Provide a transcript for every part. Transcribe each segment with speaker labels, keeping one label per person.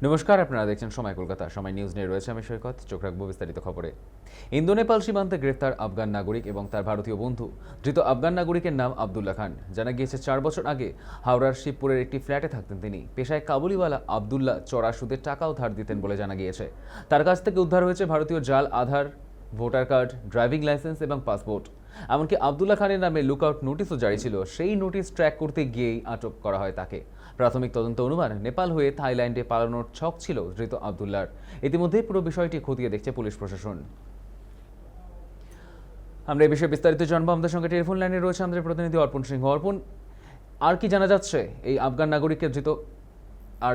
Speaker 1: নমস্কার, আপনারা দেখছেন সময় কলকাতা। সময় নিউজ নিয়ে রয়েছে আমি সৈকত। চোখ রাখবো বিস্তারিত খবরে। ইন্দো নেপাল সীমান্তে গ্রেফতার আফগান নাগরিক এবং তার ভারতীয় বন্ধু। ধৃত আফগান নাগরিকের নাম আবদুল্লাহ খান। জানা গিয়েছে 4 বছর আগে হাওড়ার শিবপুরের একটি ফ্ল্যাটে থাকতেন তিনি। পেশায় কাবুলিওয়ালা আবদুল্লাহ চড়া সুদে টাকাও ধার দিতেন বলে জানা গিয়েছে। তার কাছ থেকে উদ্ধার হয়েছে ভারতীয় জাল আধার, ভোটার কার্ড, ড্রাইভিং লাইসেন্স এবং পাসপোর্ট। এমনকি আবদুল্লাহ খানের নামে লুকআউট নোটিশও জারি ছিল। সেই নোটিশ ট্র্যাক করতে গিয়েই আটক করা হয় তাকে। প্রাথমিক তদন্ত অনুমান, নেপাল হয়ে থাইল্যান্ডে পালানোর ছক ছিল ধৃত আবদুল্লাহর। ইতিমধ্যে পুরো বিষয়টি খতিয়ে দেখছে পুলিশ প্রশাসন। আমরা এই বিষয়ে বিস্তারিত জানবো। আমাদের সঙ্গে টেলিফোন লাইনে রয়েছে আমাদের প্রতিনিধি অর্পণ সিংহ। অর্পণ, আর কি জানা যাচ্ছে এই আফগান নাগরিককে ধৃত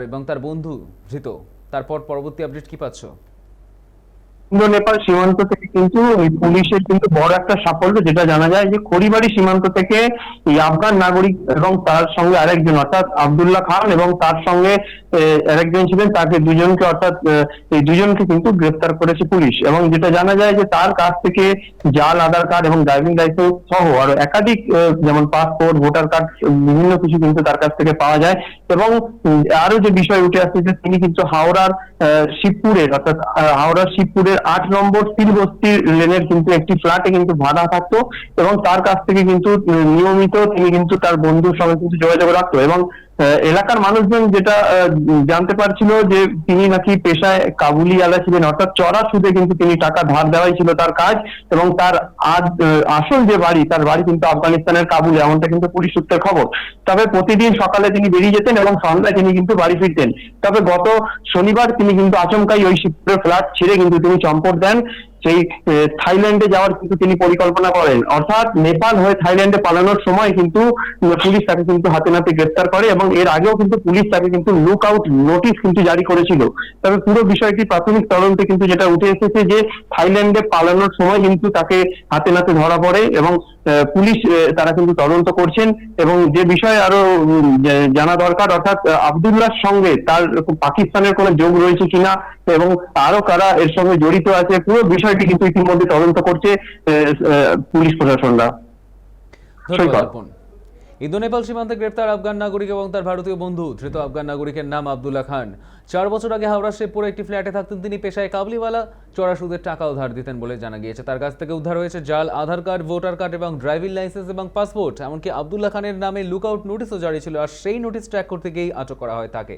Speaker 1: এবং তার বন্ধু ধৃত, তারপর পরবর্তী আপডেট কি পাচ্ছ?
Speaker 2: ইন্দো নেপাল সীমান্ত থেকে কিন্তু ওই পুলিশের কিন্তু বড় একটা সাফল্য, যেটা জানা যায় যে খড়িবাড়ি সীমান্ত থেকে এই আফগান নাগরিক এবং তার সঙ্গে আরেকজন অর্থাৎ আবদুল্লাহ খান এবং তার সঙ্গে আরেকজন ছিলেন, তাকে দুজনকে অর্থাৎ এই দুজনকে কিন্তু গ্রেফতার করেছে পুলিশ। এবং যেটা জানা যায় যে তার কাছ থেকে জাল আধার কার্ড এবং ড্রাইভিং লাইসেন্স সহ আরো একাধিক যেমন পাসপোর্ট, ভোটার কার্ড, বিভিন্ন কিছু কিন্তু তার কাছ থেকে পাওয়া যায়। এবং আরো যে বিষয় উঠে আসছে যে তিনি কিন্তু হাওড়ার শিবপুরের অর্থাৎ হাওড়ার শিবপুরের 8 নম্বর সিলবস্তির লেনের কিন্তু একটি ফ্ল্যাটে কিন্তু ভাড়া থাকতো এবং তার কাছ থেকে কিন্তু নিয়মিত তিনি কিন্তু তার বন্ধুর সঙ্গে কিন্তু যোগাযোগ রাখতো। এবং এলাকার মানুষজন যেটা জানতে পারছিল যে তিনি নাকি পেশায় কাবুলিওয়ালা ছিলেন, অর্থাৎ চড়া সুদে কিন্তু তিনি টাকা ধার দেওয়াই ছিল তার কাজ। এবং তার আসল যে বাড়ি, তার বাড়ি কিন্তু আফগানিস্তানের কাবুলে, এমনটা কিন্তু পুলিশ সূত্রের খবর। তবে প্রতিদিন সকালে তিনি বেরিয়ে যেতেন এবং সন্ধ্যায় তিনি কিন্তু বাড়ি ফিরতেন। তবে গত শনিবার তিনি কিন্তু আচমকাই ওই শিবপুরের ফ্ল্যাট ছেড়ে কিন্তু তিনি চম্পট দেন। সেই থাইল্যান্ডে যাওয়ার কিন্তু তিনি পরিকল্পনা করেন, অর্থাৎ নেপাল হয়ে থাইল্যান্ডে পালানোর সময় কিন্তু পুলিশ তাকে কিন্তু হাতে নাতে গ্রেফতার করে। এবং এর আগেও কিন্তু পুলিশ তাকে কিন্তু লুক আউট নোটিশ কিন্তু জারি করেছিল। তবে পুরো বিষয়টি প্রাথমিক তদন্তে কিন্তু যেটা উঠে এসেছে যে থাইল্যান্ডে পালানোর সময় কিন্তু তাকে হাতে নাতে ধরা পড়ে এবং পুলিশ তারা কিন্তু তদন্ত করছেন। এবং যে বিষয়ে আরো জানা দরকার, অর্থাৎ আবদুল্লাহর সঙ্গে তার পাকিস্তানের কোনো যোগ রয়েছে কিনা এবং আরো কারা এর সঙ্গে জড়িত আছে, পুরো বিষয়টি কিন্তু ইতিমধ্যে তদন্ত করছে পুলিশ প্রশাসনরা।
Speaker 1: ধন্যবাদ অর্পণ। ইন্দো নেপাল সীমান্তে গ্রেফতার আফগান নাগরিক এবং তার ভারতীয় বন্ধু। ধৃত আফগান নাগরিকের নাম আবদুল্লাহ খান। 4 বছর আগে হাওড়া শিবপুরে একটি ফ্ল্যাটে থাকতেন তিনি। পেশায় কাবুলিওয়ালা, চড়া সুদের টাকাও ধার দিতেন বলে জানা গিয়েছে। তার কাছ থেকে উদ্ধার হয়েছে জাল আধার কার্ড, ভোটার কার্ড এবং ড্রাইভিং লাইসেন্স এবং পাসপোর্ট। এমনকি আবদুল্লাহ খানের নামে লুকআউট নোটিশও জারি ছিল। আর সেই নোটিশ ট্র্যাক করতে গিয়েই আটক করা হয় তাকে।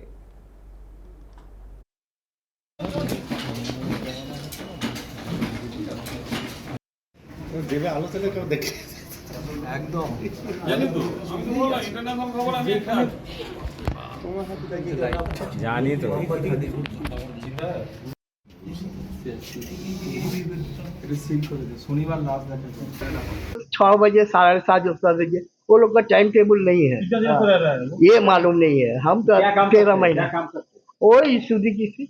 Speaker 3: দেবে আলোচনা কেউ দেখে একদম
Speaker 4: জানি তো।
Speaker 3: শনিবার লাস্ট
Speaker 5: 6 बजे 7:30 बजे वो लोग का टाइम टेबल नहीं है, ये मालूम नहीं है। हम तो 13 महीना वही सुधी किसी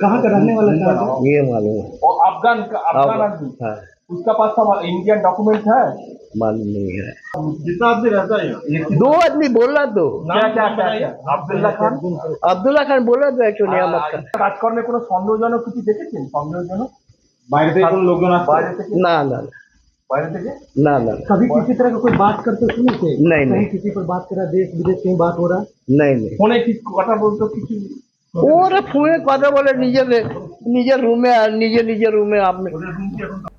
Speaker 3: कहाँ का रहने वाला था?
Speaker 5: ये मालूम है।
Speaker 3: और अफगान आदमी,
Speaker 5: हाँ,
Speaker 3: उसका पास सब इंडियन डॉक्यूमेंट है।
Speaker 5: मालूम नहीं है।
Speaker 3: जितना आदमी रहता है
Speaker 5: 2 आदमी बोला तो
Speaker 3: क्या
Speaker 5: अब्दुल्ला खान बोला तो एक्चुअली हम
Speaker 3: কাজকর্মে কোনো সন্দেহজনক কিছু দেখেছেন? সন্দেহজনক বাইরে থেকে কোনো লোকজন আসছে? বাইরে থেকে
Speaker 5: ना ना
Speaker 3: বাইরে থেকে
Speaker 5: ना ना
Speaker 3: कभी किसी तरह का कोई बात करते सुने थे?
Speaker 5: नहीं नहीं
Speaker 3: किसी पर बात करा, देश विदेश में बात हो रहा?
Speaker 5: नहीं नहीं
Speaker 3: ফোনে কি কথা বলতো কিছু?
Speaker 5: ওরা ফোনে কথা বলে নিজের রুমে, নিজের রুমে আপনি